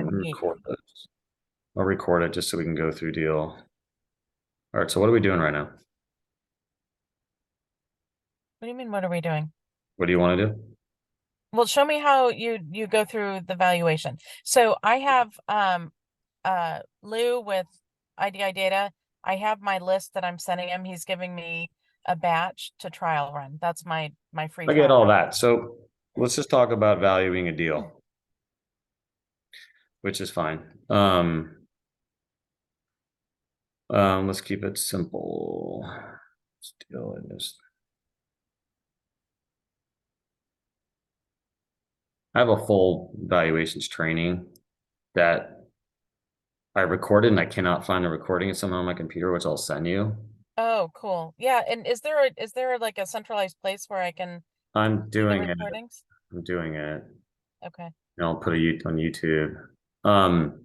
let me me. record this. I'll record it just so we can go through deal. All right, so what are we doing right now? What do you mean, what are we doing? What do you want to do? Well, show me how you go through the valuation. So I have Lou with IDI data. I have my list that I'm sending him. He's giving me a batch to trial run. That's my free I get trial all run. that. So let's just talk about valuing a deal, which is fine. Let's keep it simple. Let's deal with this. I have a full valuations training that I recorded and I cannot find the recording somehow on my computer, which I'll send you. Oh, cool. Yeah, and is there like a centralized place where I can I'm see the doing it. recordings? I'm doing it. Okay. And I'll put it on YouTube. Um,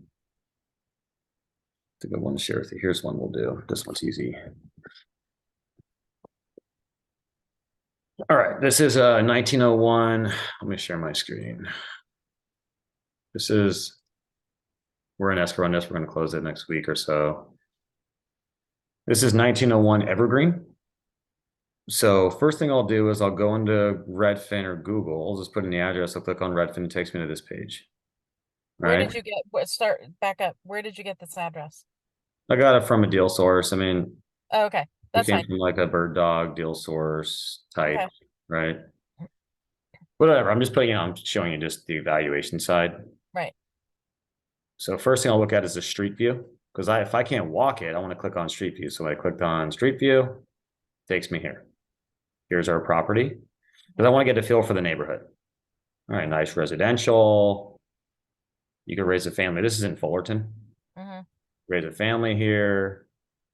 it's a good one to share with you. Here's one we'll do. This one's easy. All right, this is 1901. Let me share my screen. We're in escrow on this. We're going to close it next week or so. This is 1901 Evergreen. So first thing I'll do is I'll go into Redfin or Google. I'll just put in the address. I'll click on Redfin. It takes me to this page. Where Right. did you get, start back up. Where did you get this address? I got it from a deal source. I mean, Oh, okay. it That's came fine. from like a bird dog deal source type, Okay. right? Whatever. I'm just putting it on, showing you just the evaluation side. Right. So first thing I'll look at is the street view because if I can't walk it, I want to click on street view. So I clicked on street view, it takes me here. Here's our property because I want to get a feel for the neighborhood. All right, nice residential. You could raise a family. This is in Fullerton. Mm-hmm. Raise a family here.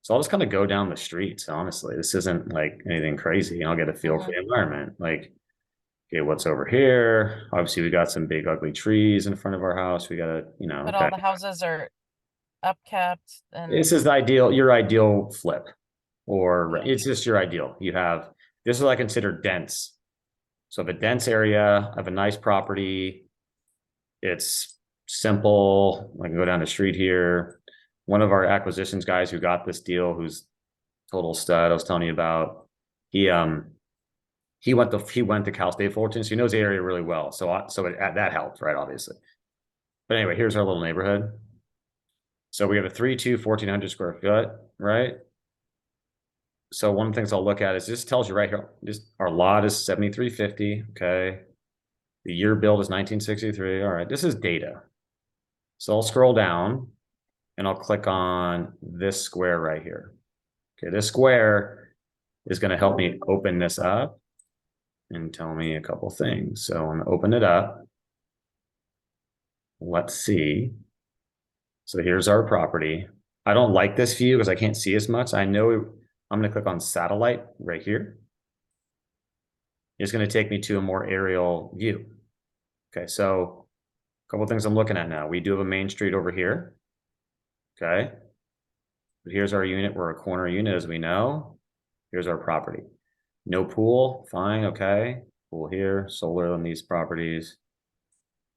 So I'll just kind of go down the streets, honestly. This isn't like anything crazy. I'll get a feel for Mm-hmm. the environment. Like, okay, what's over here? Obviously, we got some big ugly trees in front of our house. We got to, But all okay. the houses are upkept and This is the ideal, your ideal flip, or yeah. it's just your ideal. This is what I consider dense. So if a dense area, of a nice property, it's simple. I can go down the street here. One of our acquisitions guys who got this deal, who's total stud, I was telling you about, he went to Cal State Fullerton, so he knows the area really well. That helped, right? Obviously. But anyway, here's our little neighborhood. So we have a 3-2, 1,400 square foot, right? So one of the things I'll look at is this tells you right here, just our lot is 7350. Okay. The year build is 1963. All right. This is data. So I'll scroll down and I'll click on this square right here. Okay. This square is going to help me open this up and tell me a couple things. So I'm going to open it up. Let's see. So here's our property. I don't like this view because I can't see as much. I know I'm going to click on satellite right here. It's going to take me to a more aerial view. Okay, so a couple of things I'm looking at now. We do have a main street over here. Okay. But here's our unit. We're a corner unit, as we know. Here's our property. No pool. Fine. Okay. Pool here. Solar on these properties.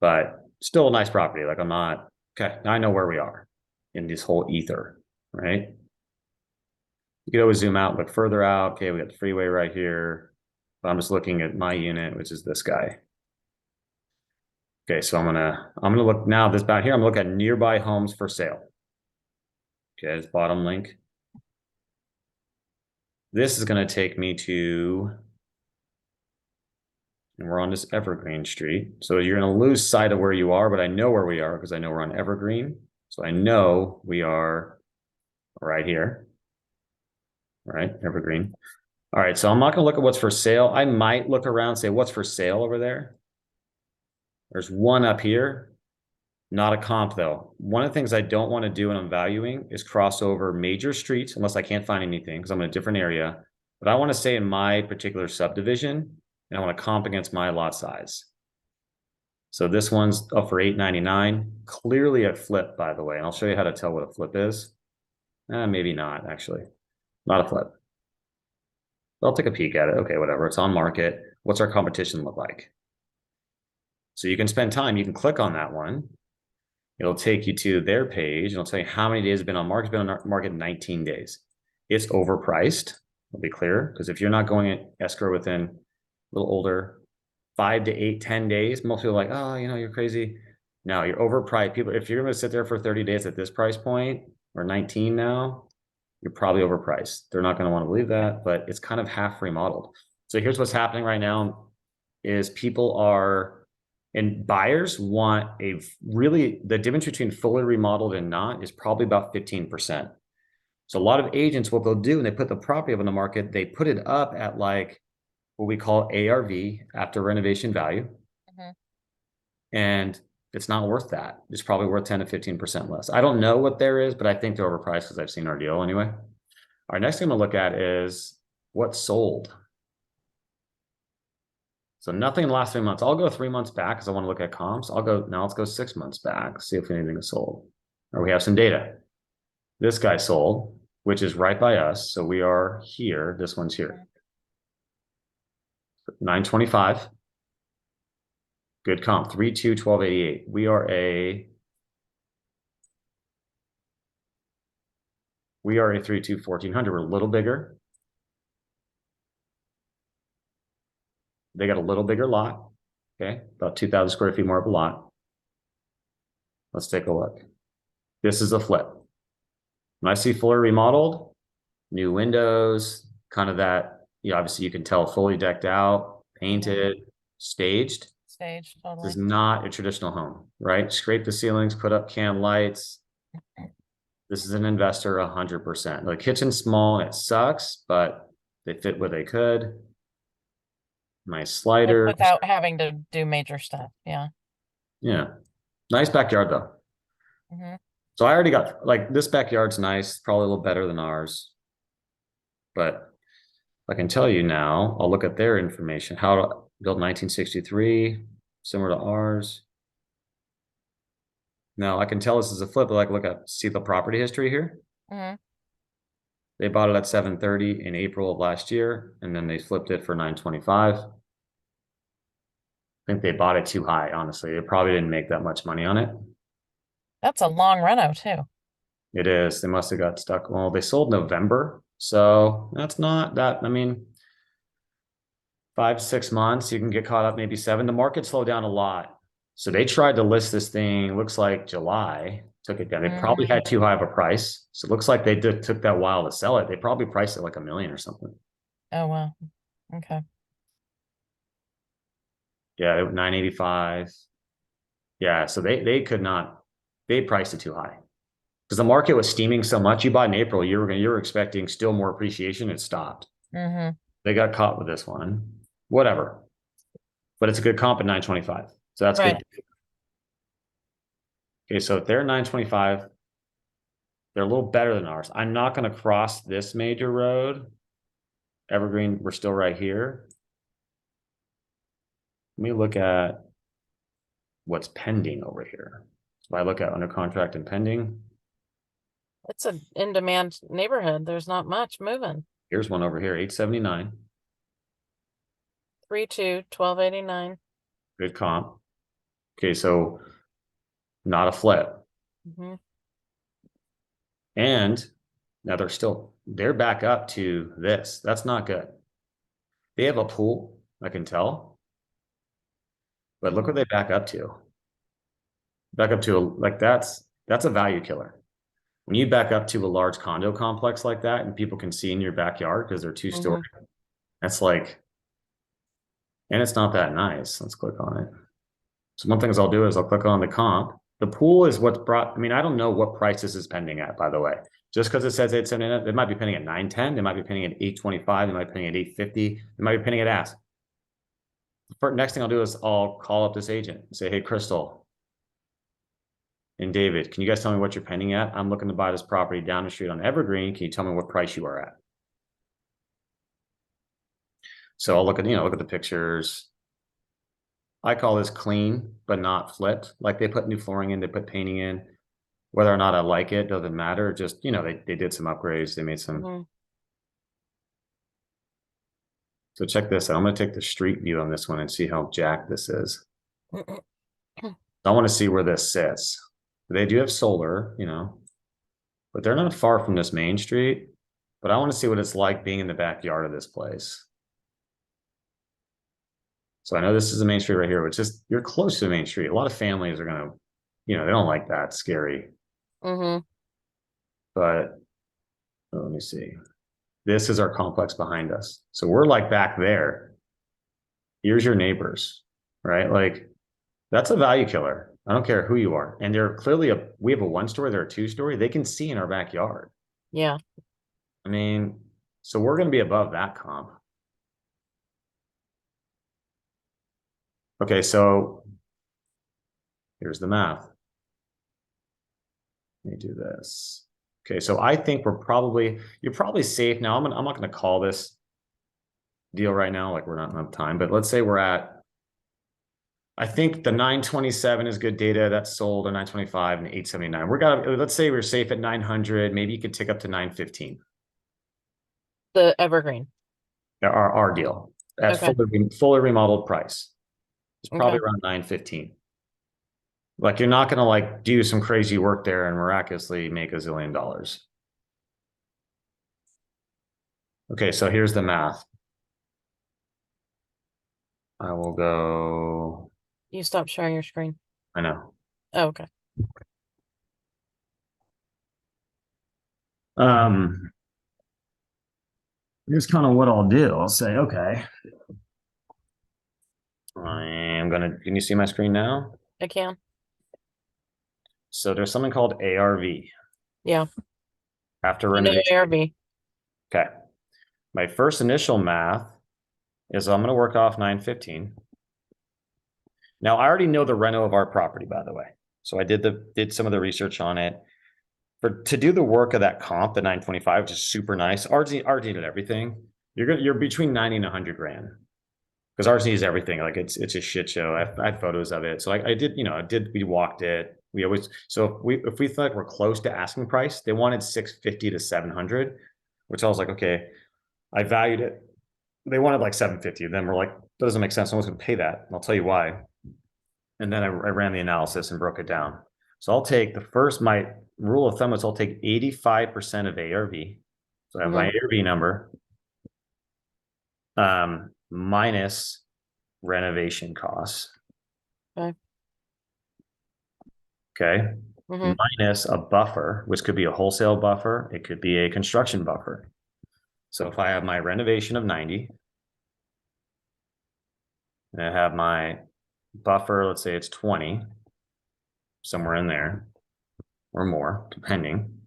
But still a nice property. Like I'm not. Okay. Now I know where we are in this whole ether. Right. You could always zoom out, look further out. Okay. We got the freeway right here. But I'm just looking at my unit, which is this guy. Okay, so I'm gonna look now this back here. I'm gonna look at nearby homes for sale. Okay, this bottom link. This is gonna take me to, and we're on this Evergreen Street. So you're gonna lose sight of where you are, but I know where we are because I know we're on Evergreen. So I know we are right here. Right, Evergreen. All right, so I'm not gonna look at what's for sale. I might look around and say, what's for sale over there? There's one up here. Not a comp though. One of the things I don't want to do when I'm valuing is cross over major streets unless I can't find anything because I'm in a different area. But I want to stay in my particular subdivision and I want to comp against my lot size. So this one's up for $899. Clearly a flip, by the way. And I'll show you how to tell what a flip is. Maybe not, actually. Not a flip. I'll take a peek at it. Okay, whatever. It's on market. What's our competition look like? So you can spend time. You can click on that one. It'll take you to their page. It'll tell you how many days it's been on market. It's been on market 19 days. It's overpriced. I'll be clear, because if you're not going at escrow within a little older, 5 to 8, 10 days, most people are like, oh, you're crazy. No, you're overpriced. People, if you're going to sit there for 30 days at this price point or 19 now, you're probably overpriced. They're not going to want to believe that, but it's kind of half remodeled. So here's what's happening right now is people are, and buyers want a really, the difference between fully remodeled and not is probably about 15%. So a lot of agents, what they'll do when they put the property up on the market, they put it up at like what we call ARV, after renovation value. Mhm. And it's not worth that. It's probably worth 10 to 15% less. I don't know what there is, but I think they're overpriced because I've seen our deal anyway. Our next thing I'm gonna look at is what sold. So nothing in the last 3 months. I'll go 3 months back because I want to look at comps. Let's go 6 months back, see if anything is sold. Or we have some data. This guy sold, which is right by us. So we are here. This one's here. 925. Good comp. 3-2, 1288. We are a 3-2, 1400. We're a little bigger. They got a little bigger lot. Okay, about 2,000 square feet more of a lot. Let's take a look. This is a flip. When I see fully remodeled, new windows, kind of that, obviously you can tell fully decked out, painted, staged. Stage, This totally. is not a traditional home, right? Scrape the ceilings, put up can lights. This is an investor 100%. The kitchen's small and it sucks, but they fit where they could. Nice slider. Without having to do major stuff, yeah. Yeah. Nice backyard though. Mhm. So I already got, like, this backyard's nice, probably a little better than ours. But I can tell you now, I'll look at their information. How to build 1963, similar to ours. Now I can tell this is a flip, but like look at, see the property history here? Mhm. They bought it at 730 in April of last year, and then they flipped it for 925. I think they bought it too high, honestly. They probably didn't make that much money on it. That's a long reno too. It is. They must have got stuck. Well, they sold November, so that's not that. I mean, 5, 6 months, you can get caught up, maybe 7. The market slowed down a lot. So they tried to list this thing, looks like July, took it down. They probably had too high of a price. So it looks like they took that while to sell it. They probably priced it like $1 million or something. Oh, wow. Okay. Yeah, 985. Yeah, so they could not, they priced it too high. Because the market was steaming so much. You bought in April, you were expecting still more appreciation. It stopped. Mm-hmm. They got caught with this one. Whatever. But it's a good comp at 925. So that's Right. good. Okay, so if they're 925, they're a little better than ours. I'm not going to cross this major road. Evergreen, we're still right here. Let me look at what's pending over here. If I look at under contract and pending, It's an in-demand neighborhood. There's not much moving. here's one over here, 879. 3-2, 1289. Good comp. Okay, so not a flip. Mm-hmm. And now they're back up to this. That's not good. They have a pool, I can tell. But look what they back up to. Back up to like that's a value killer. When you back up to a large condo complex like that and people can see in your backyard because they're 2-story, that's like, and it's not that nice. Let's click on it. So one thing I'll do is I'll click on the comp. The pool is what's brought, I mean, I don't know what price this is pending at, by the way. Just because it says it's in it, they might be pending at 910, they might be pending at 825, they might be pending at 850, they might be pending at ask. The next thing I'll do is I'll call up this agent and say, hey, Crystal and David, can you guys tell me what you're pending at? I'm looking to buy this property down the street on Evergreen. Can you tell me what price you are at? So I'll look at the pictures. I call this clean, but not flipped. Like they put new flooring in, they put painting in. Whether or not I like it doesn't matter. Just, they did some upgrades. They made some. So check this out. I'm going to take the street view on this one and see how jacked this is. I want to see where this sits. They do have solar, but they're not far from this main street. But I want to see what it's like being in the backyard of this place. So I know this is the main street right here, which is you're close to the main street. A lot of families are gonna, they don't like that scary. Mm-hmm. But let me see. This is our complex behind us. So we're like back there. Here's your neighbors, right? Like that's a value killer. I don't care who you are. And they're clearly we have a 1-story, they're a 2-story. They can see in our backyard. Yeah. I mean, so we're going to be above that comp. Okay, so here's the math. Let me do this. Okay, so I think you're probably safe now. I'm not going to call this deal right now, like we're not enough time, but let's say I think the 927 is good data. That's sold at 925 and 879. Let's say we're safe at 900. Maybe you could tick up to 915. The evergreen. Our deal at Okay. fully remodeled price. It's probably Okay. around 915. Like you're not gonna like do some crazy work there and miraculously make $1 zillion. Okay, so here's the math. I will go. You stopped sharing your screen. I know. Oh, okay. Here's kind of what I'll do. I'll say, okay, can you see my screen now? I can. So there's something called ARV. Yeah. After I know renovation. ARV. Okay. My first initial math is I'm going to work off 915. Now I already know the reno of our property, by the way. So I did some of the research on it. To do the work of that comp, the 925, which is super nice. RG did everything. You're between 90 and 100 grand. Because RG is everything. Like it's a shit show. I have photos of it. So I did, we walked it. So if we feel like we're close to asking price, they wanted 650 to 700, which I was like, okay, I valued it. They wanted like 750. Then we're like, that doesn't make sense. No one's going to pay that. And I'll tell you why. And then I ran the analysis and broke it down. So I'll take my rule of thumb is I'll take 85% of ARV. So I have my ARV number minus renovation costs. Okay. Okay. Minus a buffer, which could be a wholesale buffer. It could be a construction buffer. So if I have my renovation of 90, and I have my buffer, let's say it's 20, somewhere in there, or more, depending.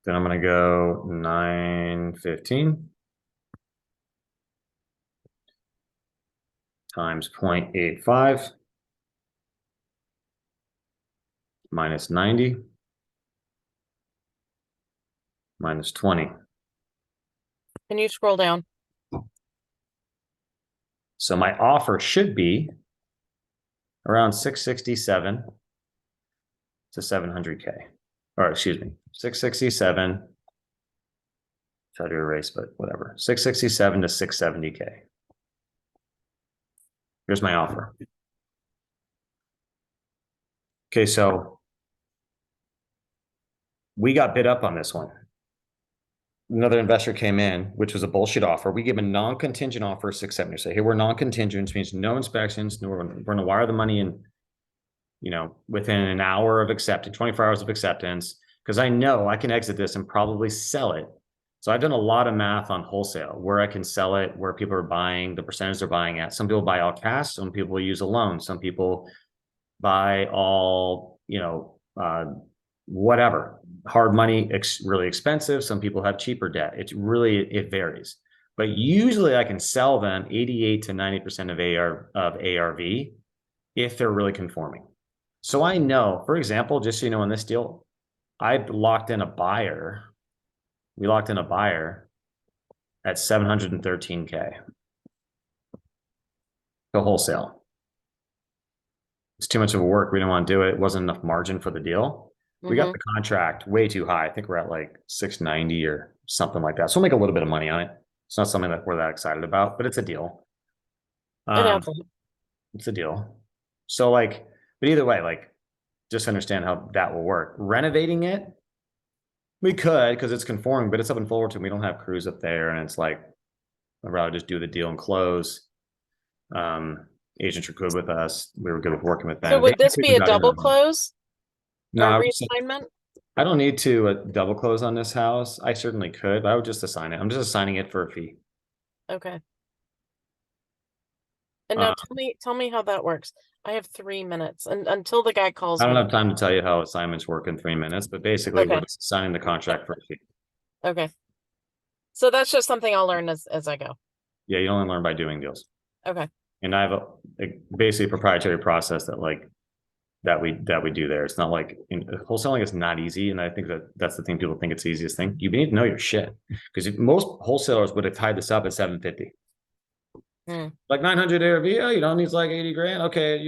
Then I'm going to go 915 times 0.85 minus 90 minus 20. Can you scroll down? So my offer should be around 667 to 700K. Or excuse me, 667. Try to erase, but whatever. 667 to 670K. Here's my offer. Okay, so we got bid up on this one. Another investor came in, which was a bullshit offer. We give a non-contingent offer of 670. Say, hey, we're non-contingent, which means no inspections. We're going to wire the money in, within an hour of acceptance, 24 hours of acceptance, because I know I can exit this and probably sell it. So I've done a lot of math on wholesale, where I can sell it, where people are buying, the percentage they're buying at. Some people buy all cash. Some people use a loan. Some people buy all, whatever. Hard money, really expensive. Some people have cheaper debt. It varies. But usually I can sell them 88 to 90% of ARV if they're really conforming. So I know, for example, just so you know, in this deal, I locked in a buyer. We locked in a buyer at 713K. The wholesale. It's too much of a work. We didn't want to do it. It wasn't enough margin for the deal. We got the contract way too high. I think we're at like 690 or something like that. So we'll make a little bit of money on it. It's not something that we're that excited about, but it's a deal. It's a deal. So like But either way, like, just understand how that will work. Renovating it, we could because it's conforming, but it's up in Fullerton. We don't have crews up there, and it's like I'd rather just do the deal and close. Agents are good with us. We were good with working with So them. They would this actually be a got in double on it. close No, or I, reassignment? I don't need to double close on this house. I certainly could, but I would just assign it. I'm just assigning it for a fee. Okay. And now Uh, tell me how that works. I have 3 minutes and until the guy calls I don't me. have time to tell you how assignments work in 3 minutes, but basically we're Okay. just signing the contract for a fee. Okay. So that's just something I'll learn as I go. Yeah, you only learn by doing deals. Okay. And I have basically a proprietary process that we do there. It's not like wholesaling is not easy, and I think that's the thing people think it's the easiest thing. You need to know your shit because most wholesalers would have tied this up at 750, like 900 ARV. Oh, you know, needs like 80 grand. Okay,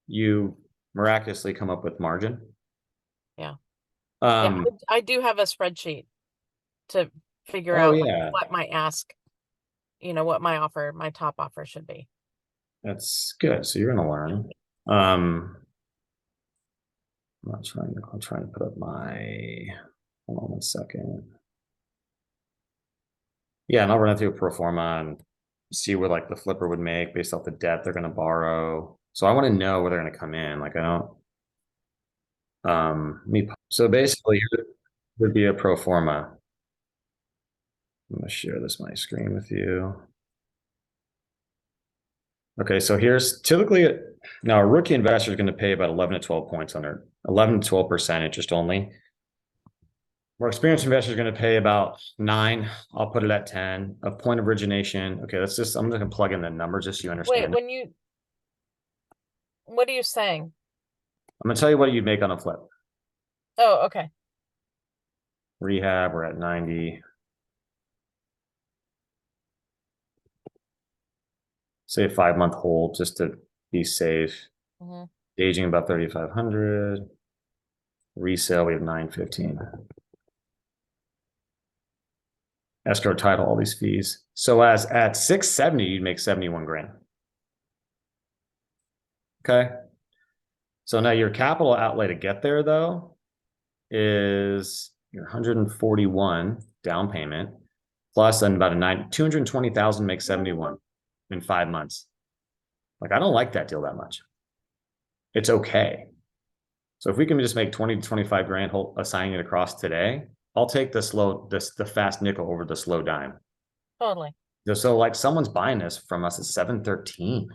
you miraculously come up with margin. Yeah. Yeah. Um. I do have a spreadsheet to figure Oh out like yeah, what my ask, what my top offer should be. that's good. So you're gonna learn. Um. I'm trying to put up my. Hold on 1 second. Yeah, and I'll run it through a pro forma and see what like the flipper would make based off the debt they're going to borrow. So I want to know where they're going to come in. Like I don't. So basically, here would be a pro forma. I'm going to share this my screen with you. Okay, so here's typically now a rookie investor is going to pay about 11 to 12 points on their 11 to 12% interest only. More experienced investors are going to pay about 9. I'll put it at 10 of point of origination. Okay, I'm just going to plug in the numbers just so you Wait, understand. what are you saying? I'm going to tell you what you'd make on a flip. Oh, okay. Rehab, we're at 90. Say a 5-month hold just to be safe. Aging about 3,500. Resale, we have 915. Escrow, title, all these fees. So as at 670, you'd make 71 grand. Okay. So now your capital outlay to get there though is your 141 down payment plus then about 220,000 makes 71 in 5 months. Like I don't like that deal that much. It's okay. So if we can just make 20 to 25 grand assigning it across today, I'll take the fast nickel over the slow dime. Totally. So like someone's buying this from us at 713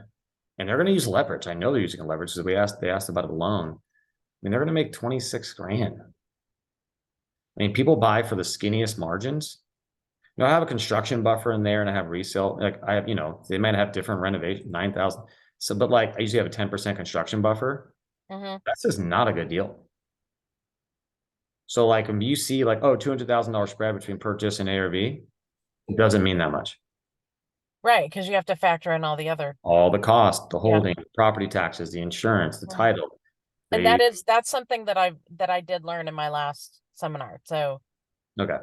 and they're going to use leverage. I know they're using leverage because they asked about a loan. I mean, they're going to make 26 grand. I mean, people buy for the skinniest margins. I have a construction buffer in there and I have resale. Like I have, they might have different renovation, 9,000. So, but like I usually have a 10% construction buffer. That's just not a good deal. So like when you see like, oh, $200,000 spread between purchase and ARV, it doesn't mean that much. Right, because you have to factor in all the other. All the cost, the holding, property taxes, the insurance, the title. And that's something that I did learn in my last seminar. So Okay.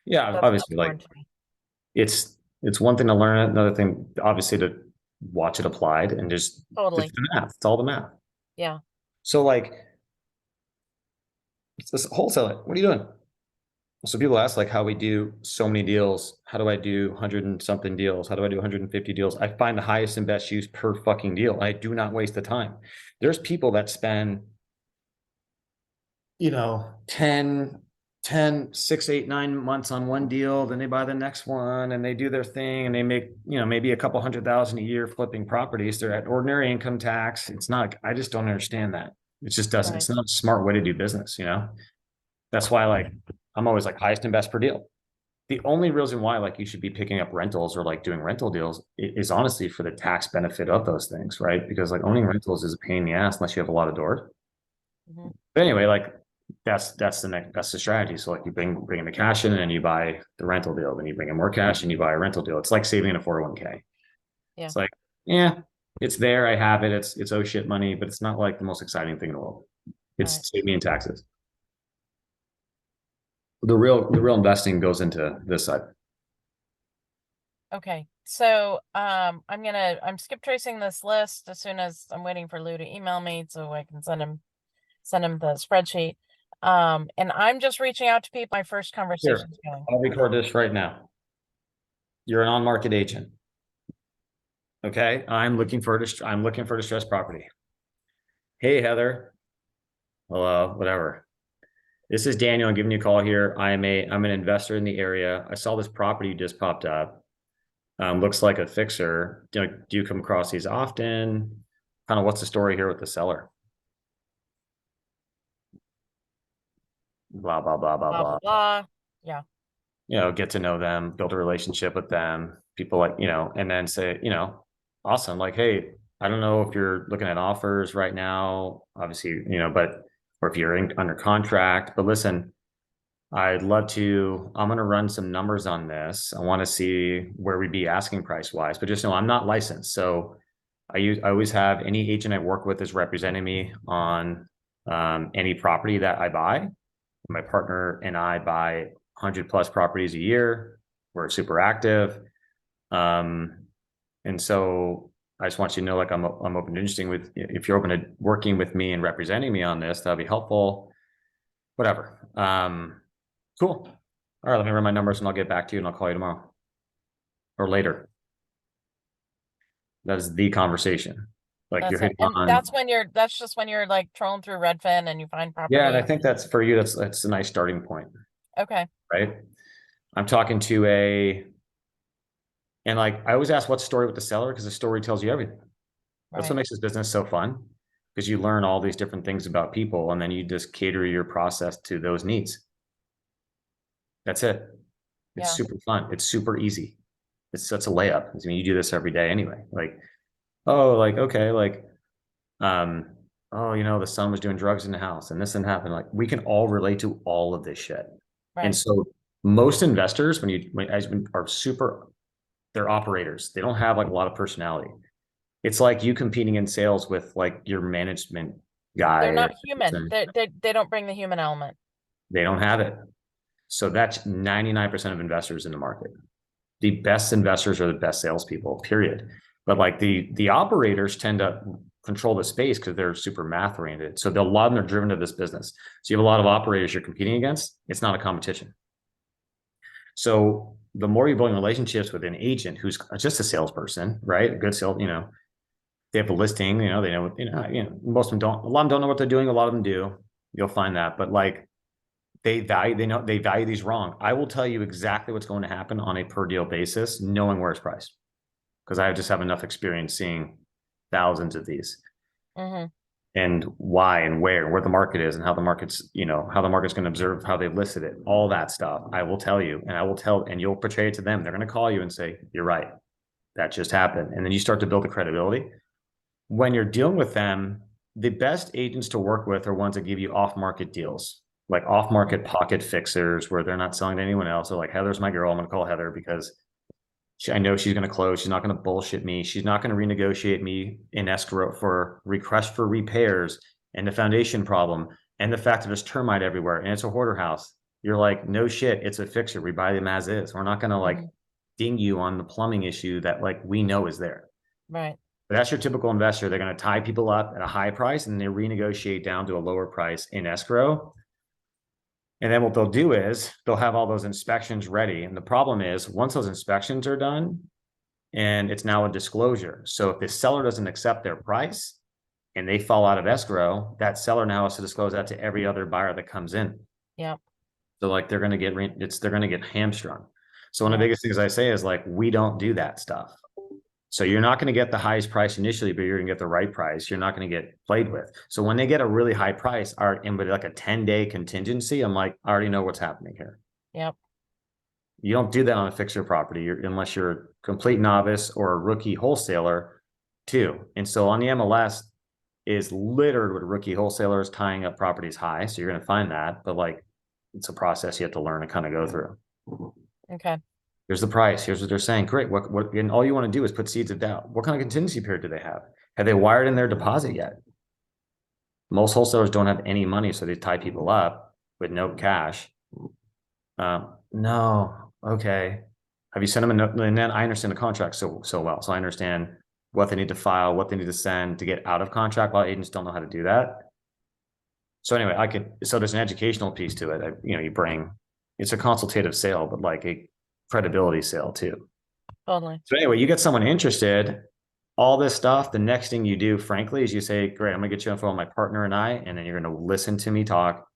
Yeah, that's obviously like important to me. it's one thing to learn it, another thing obviously to watch it applied and just Totally. the math. It's all the math. Yeah. So like it's this wholesale. What are you doing? So people ask like how we do so many deals. How do I do 100 and something deals? How do I do 150 deals? I find the highest and best use per fucking deal. I do not waste the time. There's people that spend, 10, 6, 8, 9 months on one deal, then they buy the next one and they do their thing and they make, maybe a couple 100,000 a year flipping properties. They're at ordinary income tax. It's not, I just don't understand that. It just doesn't, it's not a smart way to do business, That's why like I'm always like highest and best per deal. The only reason why like you should be picking up rentals or like doing rental deals is honestly for the tax benefit of those things, right? Because like owning rentals is a pain in the ass unless you have a lot of doors. But anyway, like that's the strategy. So like you bring in the cash in and then you buy the rental deal, then you bring in more cash and you buy a rental deal. It's like saving in a 401k. Yeah. It's like, yeah, it's there. I have it. It's oh shit money, but it's not like the most exciting thing in the world. It's save me in taxes. The real investing goes into this side. Okay. So I'm skip tracing this list as soon as I'm waiting for Lou to email me so I can send him the spreadsheet. And I'm just reaching out to people. My first Here, conversation's going. I'll record this right now. You're an on-market agent. Okay, I'm looking for distressed property. Hey, Heather. Hello, whatever. This is Daniel. I'm giving you a call here. I'm an investor in the area. I saw this property just popped up. Looks like a fixer. Do you come across these often? Kind of what's the story here with the seller? Blah, blah, blah, blah, Blah blah blah. blah. Yeah. Get to know them, build a relationship with them. People like, and then say, awesome. Like, hey, I don't know if you're looking at offers right now, obviously, but, or if you're under contract, but listen, I'm going to run some numbers on this. I want to see where we'd be asking price wise, but just know I'm not licensed. So I always have any agent I work with is representing me on any property that I buy. My partner and I buy 100 plus properties a year. We're super active. And so I just want you to know, like, I'm open to interesting with, if you're open to working with me and representing me on this, that'd be helpful. Whatever. Cool. All right, let me run my numbers and I'll get back to you and I'll call you tomorrow or later. That is the conversation. Like That's you're it. hitting And on. that's just when you're like trolling through Redfin and you find Yeah, and I property. think that's for you. That's a nice starting point, Okay. right? I'm talking to and like I always ask what's the story with the seller because the story tells you everything. That's what Right. makes this business so fun because you learn all these different things about people and then you just cater your process to those needs. That's it. It's Yeah. super fun. It's super easy. That's a layup. I mean, you do this every day anyway. Like, oh, like, okay, like, um, oh, the son was doing drugs in the house and this didn't happen. Like, we can all relate to all of this shit. And Right. so most investors, when are super, they're operators. They don't have like a lot of personality. It's like you competing in sales with like your management guy They're or not human. They don't bring the human element. they don't have it. So that's 99% of investors in the market. The best investors are the best salespeople, period. But like the operators tend to control the space because they're super math oriented. So a lot of them are driven to this business. So you have a lot of operators you're competing against. It's not a competition. So the more you're building relationships with an agent who's just a salesperson, right? A good sales, they have a listing, they know, most of them don't, a lot of them don't know what they're doing. A lot of them do. You'll find that. But like they value these wrong. I will tell you exactly what's going to happen on a per deal basis, knowing where it's priced. Because I just have enough experience seeing thousands of these Mm-hmm. and why and where the market is and how the market's, how the market's going to observe how they listed it, all that stuff. I will tell you and and you'll portray it to them. They're going to call you and say, you're right. That just happened. And then you start to build the credibility. When you're dealing with them, the best agents to work with are ones that give you off-market deals, like off-market pocket fixers where they're not selling to anyone else. They're like, Heather's my girl. I'm going to call Heather because I know she's going to close. She's not going to bullshit me. She's not going to renegotiate me in escrow for request for repairs and the foundation problem and the fact that there's termite everywhere and it's a hoarder house. You're like, no shit, it's a fixer. We buy them as is. We're not going to like ding you on the plumbing issue that like we know is there. Right. But that's your typical investor. They're going to tie people up at a high price and they renegotiate down to a lower price in escrow. And then what they'll do is they'll have all those inspections ready. And the problem is once those inspections are done and it's now a disclosure. So if the seller doesn't accept their price and they fall out of escrow, that seller now has to disclose that to every other buyer that comes in. Yep. So like they're going to get hamstrung. So one of the Yeah. biggest things I say is like, we don't do that stuff. So you're not going to get the highest price initially, but you're going to get the right price. You're not going to get played with. So when they get a really high price, and with like a 10-day contingency, I'm like, I already know what's happening here. Yep. You don't do that on a fixer property unless you're a complete novice or a rookie wholesaler too. And so on the MLS is littered with rookie wholesalers tying up properties high. So you're going to find that, but like it's a process you have to learn and kind of go through. Okay. Here's the price. Here's what they're saying. Great. What, and all you want to do is put seeds of doubt. What kind of contingency period do they have? Have they wired in their deposit yet? Most wholesalers don't have any money, so they tie people up with no cash. No. Okay. Have you sent them a note? And then I understand the contract so well. So I understand what they need to file, what they need to send to get out of contract. A lot of agents don't know how to do that. So anyway, so there's an educational piece to it. You bring, it's a consultative sale, but like a credibility sale too. Totally. So anyway, you get someone interested, all this stuff. The next thing you do, frankly, is you say, great, I'm gonna get you info on my partner and I, and then you're gonna listen to me talk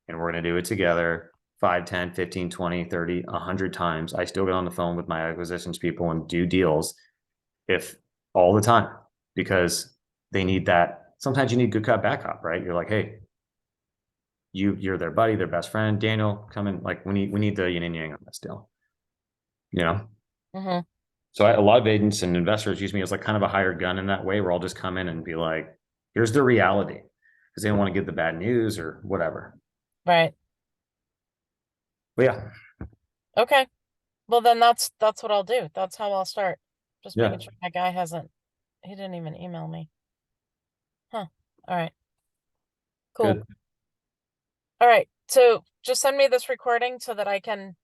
and we're gonna do it together 5, 10, 15, 20, 30, 100 times. I still get on the phone with my acquisitions people and do deals if all the time because they need that. Sometimes you need good cop, bad cop, right? You're like, hey, you're their buddy, their best friend. Daniel, come in. Like we need the yin and yang on this deal. You know? Mm-hmm. So a lot of agents and investors use me as like kind of a hired gun in that way where I'll just come in and be like, here's the reality. Because they don't want to give the bad news or whatever. Right. But yeah. Okay. Well, then that's what I'll do. That's how I'll start. Just Yeah. making sure that guy he didn't even email me. Huh. All right. Cool. Good. All right. So just send me this recording so that I can,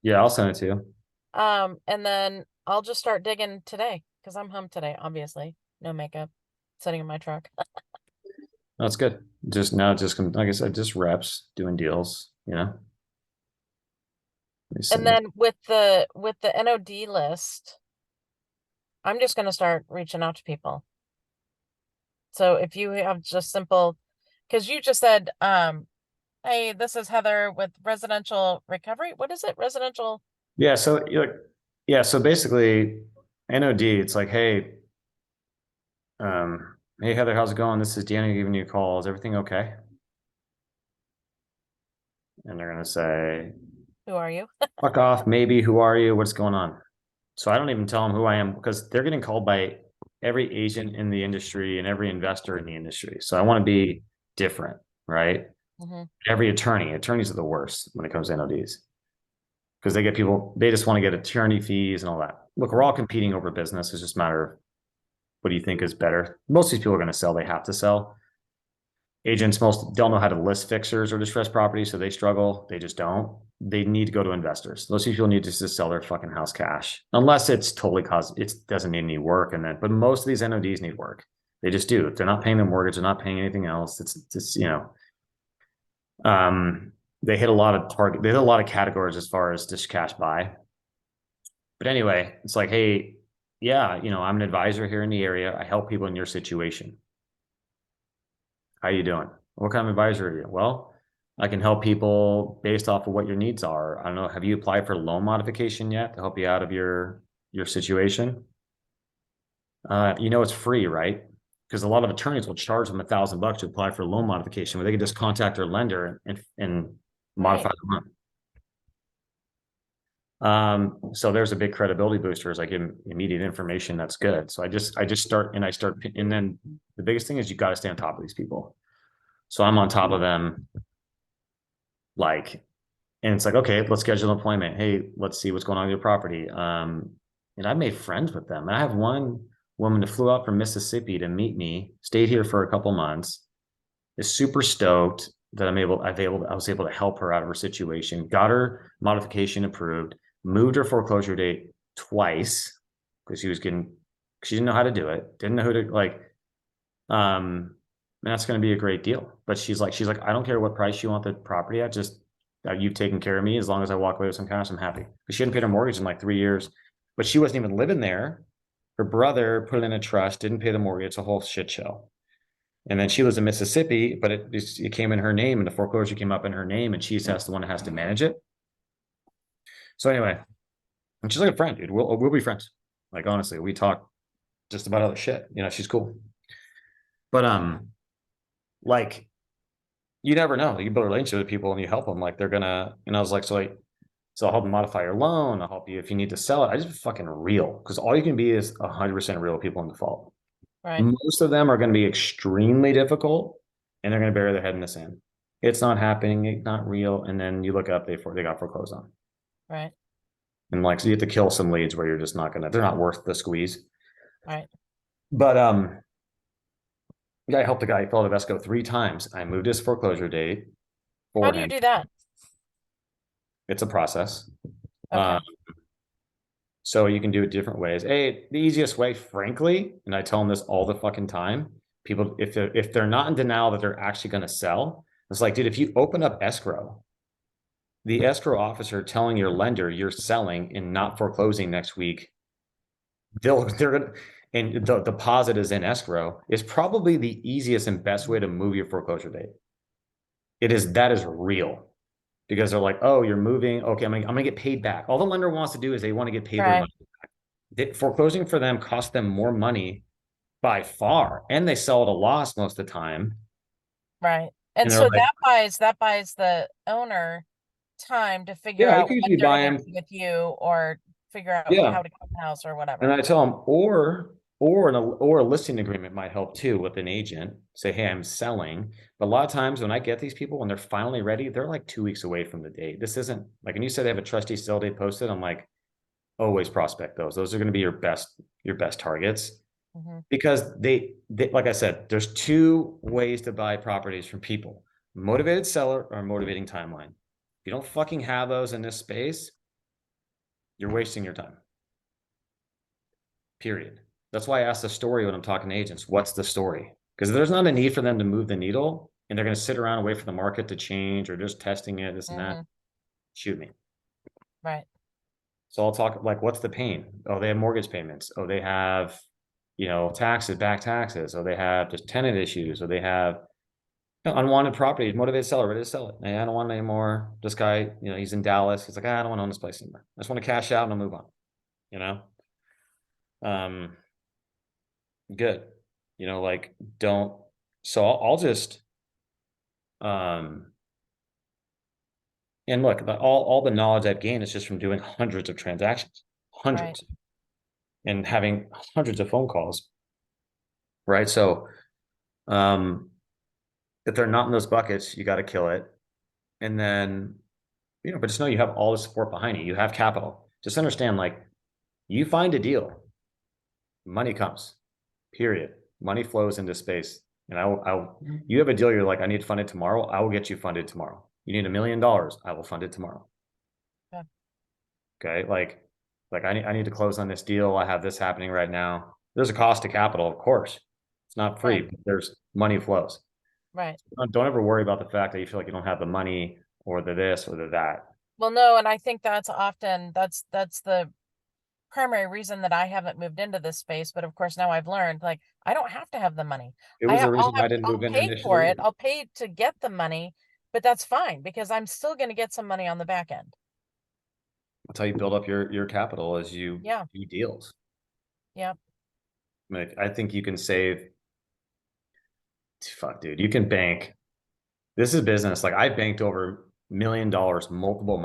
Yeah, I'll send it to you. and then I'll just start digging today because I'm home today, obviously. No makeup, sitting in my truck. That's good. Just now, like I said, just reps doing deals, And then with the NOD list, I'm just gonna start reaching out to people. So if you have just simple, because you just said, hey, this is Heather with residential recovery. What is it? Residential. Yeah. So yeah. So basically, NOD, it's like, hey Heather, how's it going? This is Danny giving you a call. Is everything okay? And they're gonna say, Who are you? fuck off, maybe. Who are you? What's going on? So I don't even tell them who I am because they're getting called by every agent in the industry and every investor in the industry. So I want to be different, right? Mm-hmm. Every attorneys are the worst when it comes to NODs because they just want to get attorney fees and all that. Look, we're all competing over business. It's just a matter of what do you think is better? Most of these people are going to sell, they have to sell. Agents most don't know how to list fixers or distressed properties, so they struggle. They just don't. They need to go to investors. Those people need to just sell their fucking house cash, unless it's totally it doesn't need any work. But most of these NODs need work. They just do. If they're not paying their mortgage, they're not paying anything else. It's just they hit a lot of target. They hit a lot of categories as far as just cash buy. But anyway, it's like, hey, yeah, I'm an advisor here in the area. I help people in your situation. How you doing? What kind of advisor are you? Well, I can help people based off of what your needs are. I don't know. Have you applied for loan modification yet to help you out of your situation? It's free, right? Because a lot of attorneys will charge them $1,000 to apply for a loan modification, where they can just contact their lender and modify Right. the loan. So there's a big credibility booster as I give them immediate information that's good. So I just start, and then the biggest thing is you got to stay on top of these people. So I'm on top of them, like, and it's like, okay, let's schedule an appointment. Hey, let's see what's going on with your property. And I've made friends with them. I have one woman that flew out from Mississippi to meet me, stayed here for a couple months, is super stoked that I was able to help her out of her situation, got her modification approved, moved her foreclosure date twice because she didn't know how to do it, didn't know who to like. And that's going to be a great deal. But she's like, I don't care what price you want the property at, just you've taken care of me. As long as I walk away with some cash, I'm happy. Because she hadn't paid her mortgage in like 3 years, but she wasn't even living there. Her brother put it in a trust, didn't pay the mortgage, a whole shit show. And then she lives in Mississippi, but it came in her name, and the foreclosure came up in her name, and she's the one that has to manage it. So anyway, and she's like a friend, dude. We'll be friends. Like honestly, we talk just about other shit. She's cool. But like you never know. You build a relationship with people and you help them. Like they're gonna. And I was like, so I'll help them modify your loan. I'll help you if you need to sell it. I just fucking real because all you can be is 100% real people in default. Right. Most of them are going to be extremely difficult and they're going to bury their head in the sand. It's not happening. It's not real. And then you look up, they got foreclosed on. Right. And like, so you have to kill some leads where you're just not going to, they're not worth the squeeze. Right. But, yeah, I helped the guy fill out of escrow 3 times. I moved his foreclosure date How for do you him. do that? It's a process. Okay. So you can do it different ways. The easiest way, frankly, and I tell them this all the fucking time, people, if they're not in denial that they're actually going to sell, it's like, dude, if you open up escrow, the escrow officer telling your lender you're selling and not foreclosing next week, they're gonna, and the deposit is in escrow, is probably the easiest and best way to move your foreclosure date. That is real, because they're like, oh, you're moving. Okay, I'm gonna get paid back. All the lender wants to do is they want to get paid their Right, money. Foreclosing for them costs them more money by far, and they sell at a loss most of the time. right. And And they're so like, that buys the owner time to figure yeah, you out can what usually they're buy gonna them. do with you or figure out Yeah, how to keep the house or and whatever. I tell them, or a listing agreement might help too with an agent. Say, hey, I'm selling. But a lot of times when I get these people, when they're finally ready, they're like 2 weeks away from the date. This isn't like, and you said they have a trustee sale date posted. I'm like, always prospect those. Those are going to be your best targets, Hmm. because they, like I said, there's two ways to buy properties from people: motivated seller or motivating timeline. If you don't fucking have those in this space, you're wasting your time. Period. That's why I ask the story when I'm talking to agents. What's the story? Because there's not a need for them to move the needle, and they're going to sit around and wait for the market to change or just testing it, this and that. Hmm. Shoot me. Right, So I'll talk like, what's the pain? Oh, they have mortgage payments. Oh, they have, taxes, back taxes. Oh, they have just tenant issues. Or they have unwanted property. Motivated seller, ready to sell it. Hey, I don't want it anymore. This guy, he's in Dallas. He's like, I don't want to own this place anymore. I just want to cash out and I'll move on. You know, um, good. Like, don't. So I'll just, um, and look, all the knowledge I've gained is just from doing hundreds of transactions, right, hundreds, and having hundreds of phone calls. Right. So, um, if they're not in those buckets, you got to kill it. And then, but just know you have all the support behind you. You have capital. Just understand, like, you find a deal, money comes, period. Money flows into space. And you have a deal, you're like, I need funded tomorrow. I will get you funded tomorrow. You need $1 million. I will fund it tomorrow. yeah, Okay. Like I need to close on this deal. I have this happening right now. There's a cost to capital, of course. It's not free, right, but there's money flows. right. Don't ever worry about the fact that you feel like you don't have the money or the this or the that. Well, no, and I think that's often that's the primary reason that I haven't moved into this space. But of course, now I've learned like I don't have to have the money. It was the I'll reason why I didn't move in pay for initially it. either. I'll pay to get the money, but that's fine because I'm still going to get some money on the back end. That's how you build up your capital, as you Yeah, do deals. yeah. I think you can save. Fuck, dude, you can bank. This is business. Like, I banked over $1 million multiple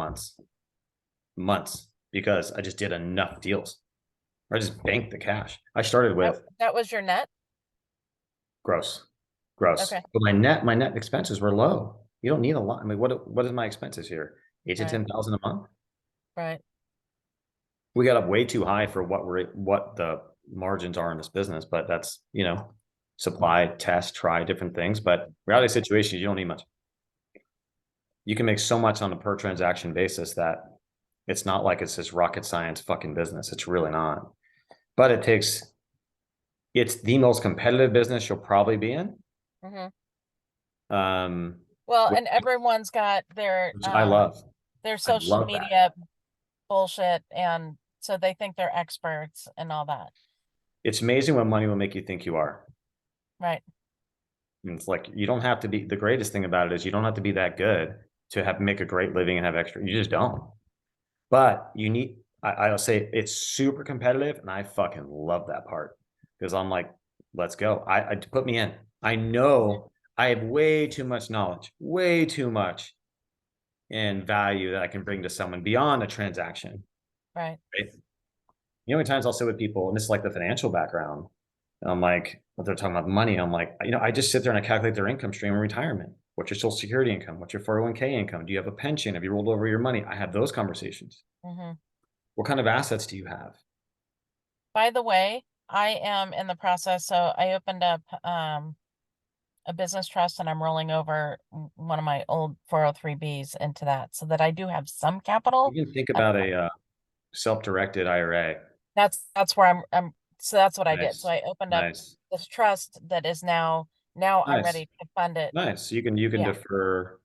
months, because I just did enough deals. I just banked the cash. I started That with that was your net. gross, gross, Okay, but my net expenses were low. You don't need a lot. I mean, what is my expenses here? Eight to right, 10,000 a month. right. We got up way too high for what the margins are in this business, but that's, supply, test, try different things. But reality situation, you don't need much. You can make so much on a per transaction basis that it's not like it's this rocket science fucking business. It's really not. But it's the most competitive business you'll probably be in. Hmm. Um, Well, which, and everyone's got which I love. their I social love that. media bullshit, and so they think they're experts and all that. It's amazing what money will make you think you are. Right. And it's like, you don't have to be, the greatest thing about it is you don't have to be that good to make a great living and have extra. You just don't. But I'll say it's super competitive, and I fucking love that part, because I'm like, let's go. I put me in. I know I have way too much knowledge, way too much in value that I can bring to someone beyond a transaction. Right. Right? You know, many times I'll sit with people, and this is like the financial background. And I'm like, what they're talking about money. I'm like, I just sit there and I calculate their income stream in retirement. What's your social security income? What's your 401k income? Do you have a pension? Have you rolled over your money? I have those conversations. Hmm. What kind of assets do you have? By the way, I am in the process. So I opened up a business trust and I'm rolling over one of my old 403Bs into that so that I do have some capital. You can think Uh, about a self-directed IRA. That's where so that's what I did. So Nice, I opened up nice, this trust that is now I'm nice, ready to fund it. nice. You can Yeah. defer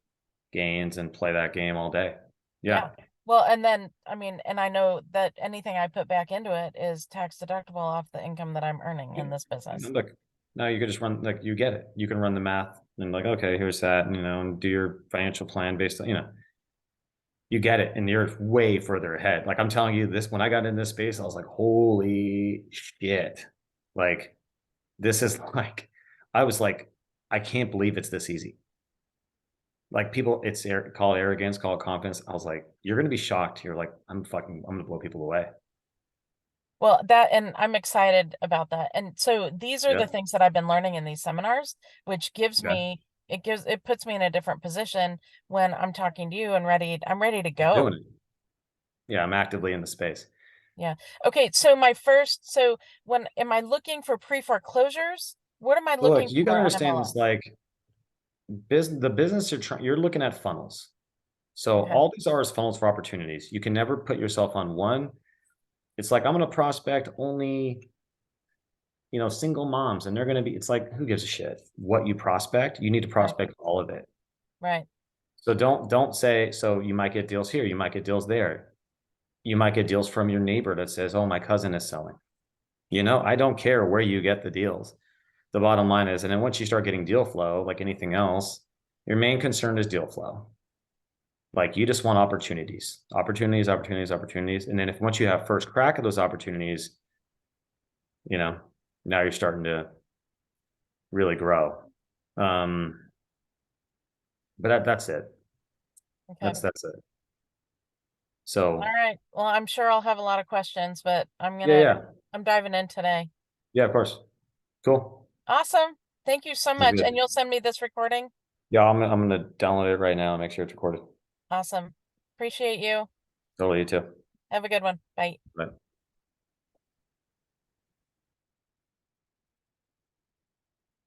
gains and play that game all day. Yeah. Yeah. Well, and then I mean, and I know that anything I put back into it is tax deductible off the income that I'm earning in Yep. this And business. look, now you could just run like you get it. You can run the math and like, okay, here's that, and do your financial plan based on, you get it, and you're way further ahead. Like I'm telling you, this when I got in this space, I was like, holy shit. Like this is like I was like, I can't believe it's this easy. Like people, call it arrogance, call it confidence. I was like, you're gonna be shocked. You're like, I'm gonna blow people away. Well, that and I'm excited about that. And so these are the Yep. things that I've been learning in these seminars, which gives Okay. me it puts me in a different position when I'm talking to you and I'm ready to Doing go. it. Yeah, I'm actively in the space. Yeah. Okay, so when am I looking for pre-foreclosures? What am I So look, looking you got to for on understand this MLS? like the business you're looking at funnels. So Okay. all these are is funnels for opportunities. You can never put yourself on one. It's like I'm going to prospect only, single moms, and they're going to be. It's like who gives a shit what you prospect? You need to Right. prospect all of it. Right. So don't say so. You might get deals here. You might get deals there. You might get deals from your neighbor that says, "Oh, my cousin is selling." I don't care where you get the deals. The bottom line is, and then once you start getting deal flow, like anything else, your main concern is deal flow. Like you just want opportunities, opportunities, opportunities, opportunities. And then if once you have first crack at those opportunities, you know, now you're starting to really grow. Um, but that's it. Okay. That's it. All So right. Well, I'm sure I'll have a lot of questions, but yeah, yeah, I'm diving in today. yeah, of course. Cool. Awesome. Thank you so Sounds much. And good. you'll send me this recording? Yeah, I'm gonna download it right now and make sure it's recorded. Awesome. Appreciate you. Totally, you too. Have a good one. Bye. Bye.